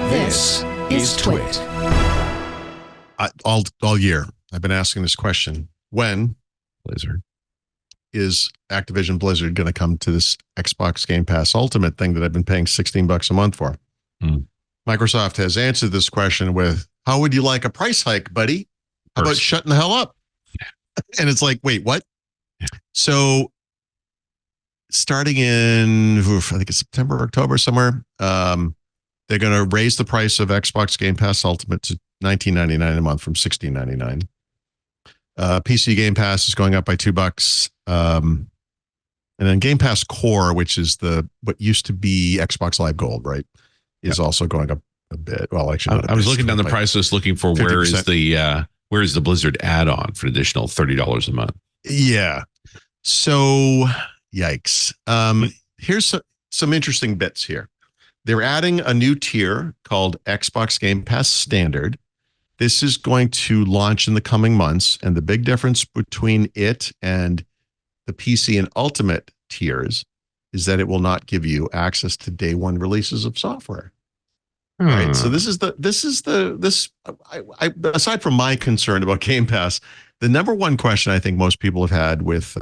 This is TWiT. All year, I've been asking this question. When Blizzard is Activision Blizzard going to come to this Xbox Game Pass Ultimate thing that I've been paying $16 a month for? Microsoft has answered this question with, how would you like a price hike, buddy? How about shutting the hell up? And it's like, wait, what? So starting in, I think it's September, October, somewhere, they're going to raise the price of Xbox Game Pass Ultimate to $19.99 a month from $16.99. PC Game Pass is going up by $2. And then Game Pass Core, which is what used to be Xbox Live Gold, right, is also going up a bit. Well, actually, I was looking down the price list looking for 50%. where is the Blizzard add-on for additional $30 a month? Yeah. So, yikes. Here's some interesting bits here. They're adding a new tier called Xbox Game Pass Standard. This is going to launch in the coming months, and the big difference between it and the PC and Ultimate tiers is that it will not give you access to day one releases of software. Right. So aside from my concern about Game Pass, the number one question I think most people have had with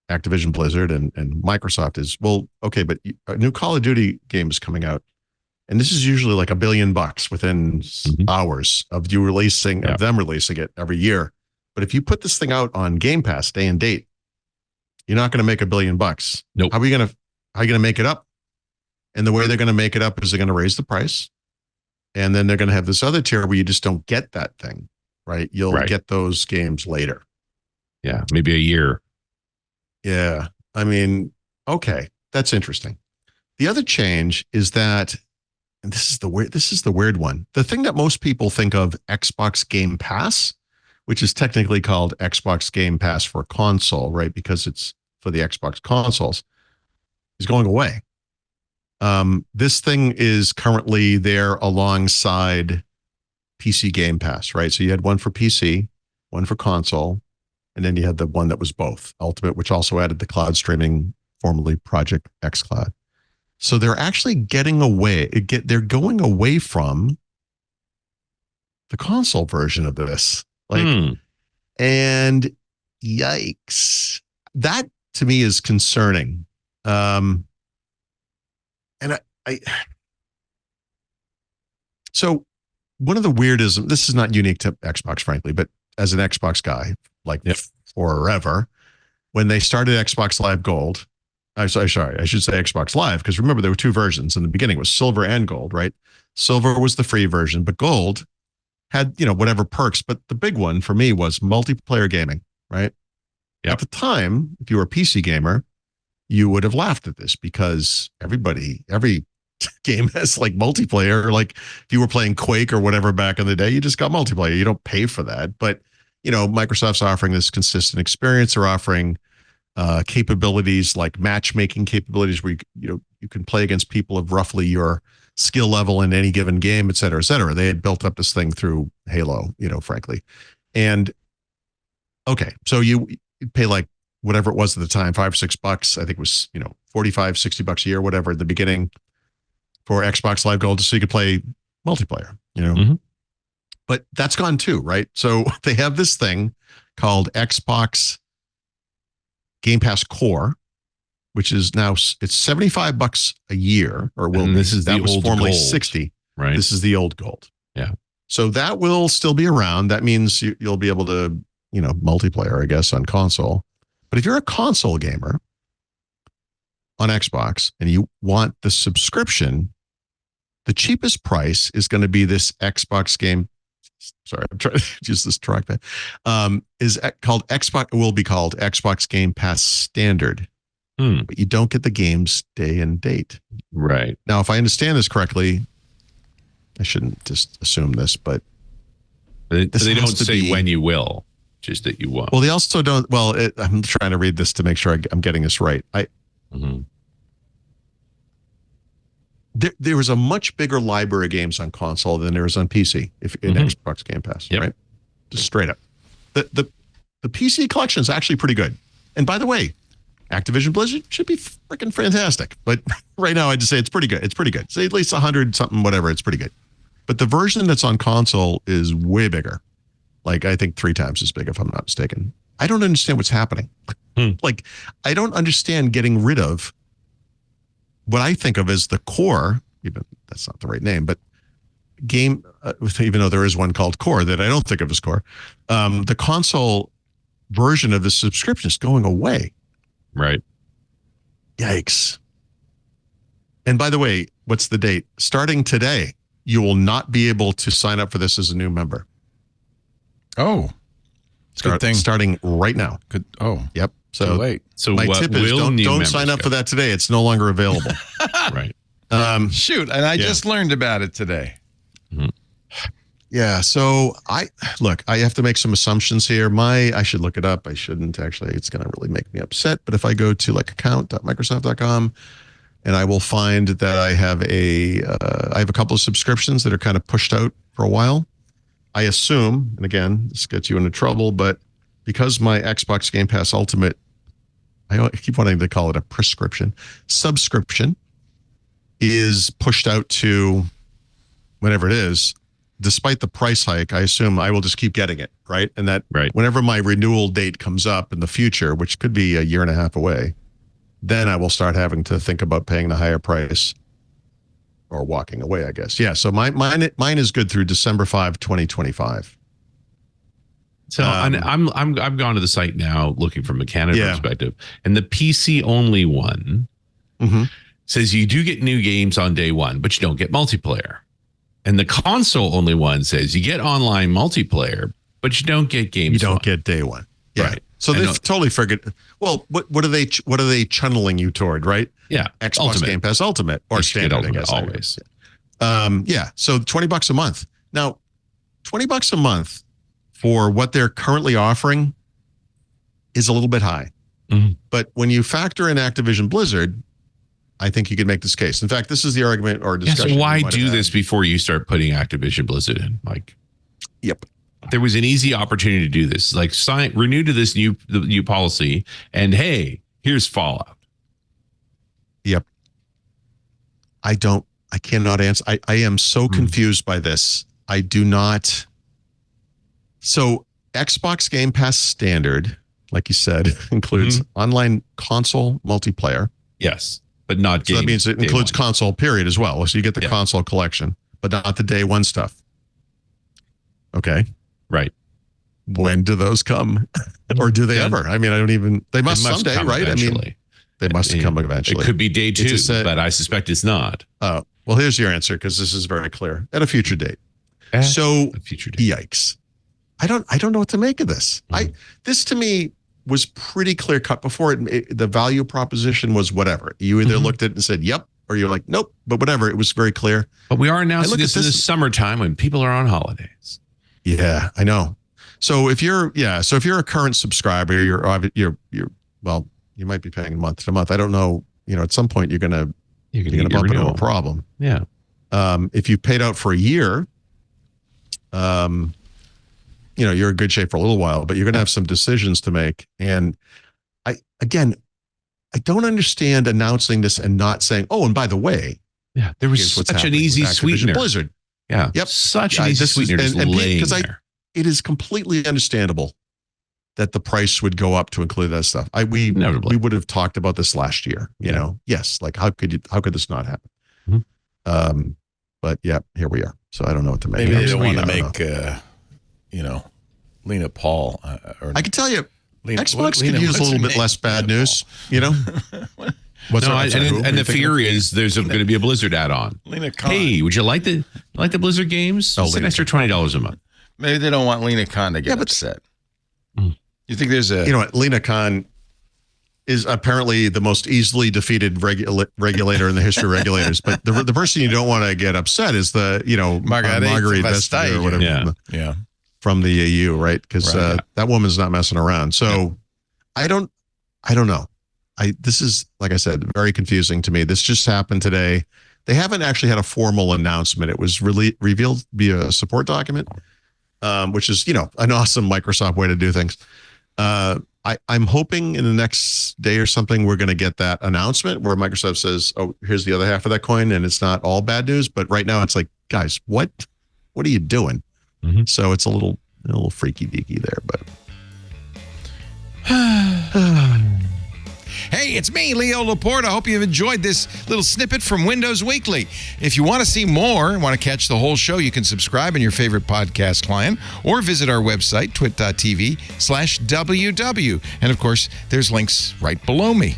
Activision Blizzard and Microsoft is, well, okay, but a new Call of Duty game is coming out, and this is usually like $1 billion within hours of them releasing it every year. But if you put this thing out on Game Pass day and date, you're not going to make $1 billion. Nope. How are you going to make it up? And the way they're going to make it up is they're going to raise the price, and then they're going to have this other tier where you just don't get that thing, right? You'll get those games later. Yeah, maybe a year. Yeah. I mean, okay, that's interesting. The other change is that, and this is the weird one. The thing that most people think of Xbox Game Pass, which is technically called Xbox Game Pass for console, right? Because it's for the Xbox consoles, is going away. This thing is currently there alongside PC Game Pass, right? So you had one for PC, one for console, and then you had the one that was both Ultimate, which also added the cloud streaming, formerly Project xCloud. So they're actually they're going away from the console version of this. And yikes. That to me is concerning. And so one of the weirdism, this is not unique to Xbox, frankly, but as an Xbox guy, forever, when they started Xbox Live Gold, I should say Xbox Live, because remember there were two versions in the beginning. It was Silver and Gold, right? Silver was the free version, but Gold had, whatever perks. But the big one for me was multiplayer gaming, right? Yep. At the time, if you were a PC gamer, you would have laughed at this because every game has like multiplayer. Like if you were playing Quake or whatever back in the day, you just got multiplayer. You don't pay for that. But, Microsoft's offering this consistent experience. They're offering capabilities like matchmaking capabilities where you can play against people of roughly your skill level in any given game, et cetera, et cetera. They had built up this thing through Halo, frankly. And okay, so you pay like whatever it was at the time, $5 or $6. I think it was, $45, $60 a year, whatever, at the beginning for Xbox Live Gold, so you could play multiplayer, But that's gone too, right? So they have this thing called Xbox Game Pass Core, which is now it's $75 a year, or will be. That was formerly $60. Right. This is the old Gold. Yeah. So that will still be around. That means you'll be able to, multiplayer, I guess, on console. But if you're a console gamer on Xbox and you want the subscription, the cheapest price is going to be this Xbox game. Sorry, I'm trying to use this trackpad. Will be called Xbox Game Pass Standard. But you don't get the games day and date. Right. Now, if I understand this correctly, I shouldn't just assume this, but they don't say when you will. Just that you won't. Well, they also don't. Well, I'm trying to read this to make sure I'm getting this right. There was a much bigger library of games on console than there is on PC in Xbox Game Pass, right? Just straight up. The PC collection is actually pretty good. And by the way, Activision Blizzard should be freaking fantastic. But right now, I'd just say it's pretty good. It's pretty good. Say at least 100 something, whatever. It's pretty good. But the version that's on console is way bigger. Like, I think 3 times as big, if I'm not mistaken. I don't understand what's happening. Like, I don't understand getting rid of what I think of as the core, even that's not the right name, but game, even though there is one called Core that I don't think of as Core, the console version of the subscription is going away. Right. Yikes. And by the way, what's the date? Starting today, you will not be able to sign up for this as a new member. Oh, good thing. Starting right now. Good. Oh, yep. So late. So my tip is don't sign up for that today. It's no longer available. Right. Shoot. And I just learned about it today. Mm-hmm. Yeah. So I have to make some assumptions here. I should look it up. I shouldn't actually. It's going to really make me upset. But if I go to like account.microsoft.com and I will find that I have a couple of subscriptions that are kind of pushed out for a while. I assume, and again, this gets you into trouble, but because my Xbox Game Pass Ultimate, I keep wanting to call it a subscription, is pushed out to whenever it is, despite the price hike, I assume I will just keep getting it, right? And that whenever my renewal date comes up in the future, which could be a year and a half away, then I will start having to think about paying the higher price or walking away, I guess. Yeah, so mine is good through December 5, 2025. So I've gone to the site now looking from a Canada perspective, and the PC only one says you do get new games on day one, but you don't get multiplayer. And the console only one says you get online multiplayer, but you don't get games. You don't get day one. Yeah. Right. So they've totally figured. Well, what are they channeling you toward, right? Yeah. Xbox Ultimate. Game Pass Ultimate or standard, Ultimate, I guess. Always. Yeah. So $20 a month. Now, $20 a month for what they're currently offering is a little bit high. Mm-hmm. But when you factor in Activision Blizzard, I think you could make this case. In fact, this is the argument or discussion. So why do this before you start putting Activision Blizzard in? Like, yep. There was an easy opportunity to do this. Like, renew to this new policy, and hey, here's Fallout. Yep. I cannot answer. I am so confused by this. I do not. So Xbox Game Pass Standard, like you said, includes online console multiplayer. Yes, but not so that means it includes console period as well. So you get the console collection, but not the day one stuff. Okay. Right. When do those come? Or do they ever? I mean, they must someday, right? Eventually. I mean, they must come eventually. It could be day 2, but I suspect it's not. Oh, well, here's your answer, because this is very clear. At a future date. Yikes. I don't know what to make of this. This to me was pretty clear cut before the value proposition was whatever. You either looked at it and said, yep, or you're like, nope, but whatever. It was very clear. But we are announcing this in the summertime when people are on holidays. Yeah, I know. So if you're a current subscriber, you're well, you might be paying month to month. I don't know. At some point you're gonna bump into a problem. Yeah. If you paid out for a year, you're in good shape for a little while, but you're gonna have some decisions to make. And I don't understand announcing this and not saying, oh, and by the way, there was such an easy sweetener. Blizzard. Yeah. Yep. Such an easy sweetener just laying there. It is completely understandable that the price would go up to include that stuff. We would have talked about this last year. You know, yes. Like how could this not happen? But yeah, here we are. So I don't know what to make. Maybe they don't want to make Lena Paul. I can tell you, Xbox could use a little bit less bad news. And the fear is there's going to be a Blizzard add-on. Lena Khan. Hey, would you like the Blizzard games? It's an extra $20 a month. Maybe they don't want Lena Khan to get upset. You think there's a... Lena Khan is apparently the most easily defeated regulator in the history of regulators. But the person you don't want to get upset is the, Marguerite Vestager or whatever from the EU, right? Because that woman's not messing around. So I don't know. This is, like I said, very confusing to me. This just happened today. They haven't actually had a formal announcement. It was revealed via a support document, which is, an awesome Microsoft way to do things. I'm hoping in the next day or something, we're going to get that announcement where Microsoft says, oh, here's the other half of that coin. And it's not all bad news. But right now it's like, guys, what are you doing? Mm-hmm. So it's a little freaky deaky there, but. Hey, it's me, Leo Laporte. I hope you've enjoyed this little snippet from Windows Weekly. If you want to see more and want to catch the whole show, you can subscribe in your favorite podcast client or visit our website, twit.tv/WW. And of course, there's links right below me.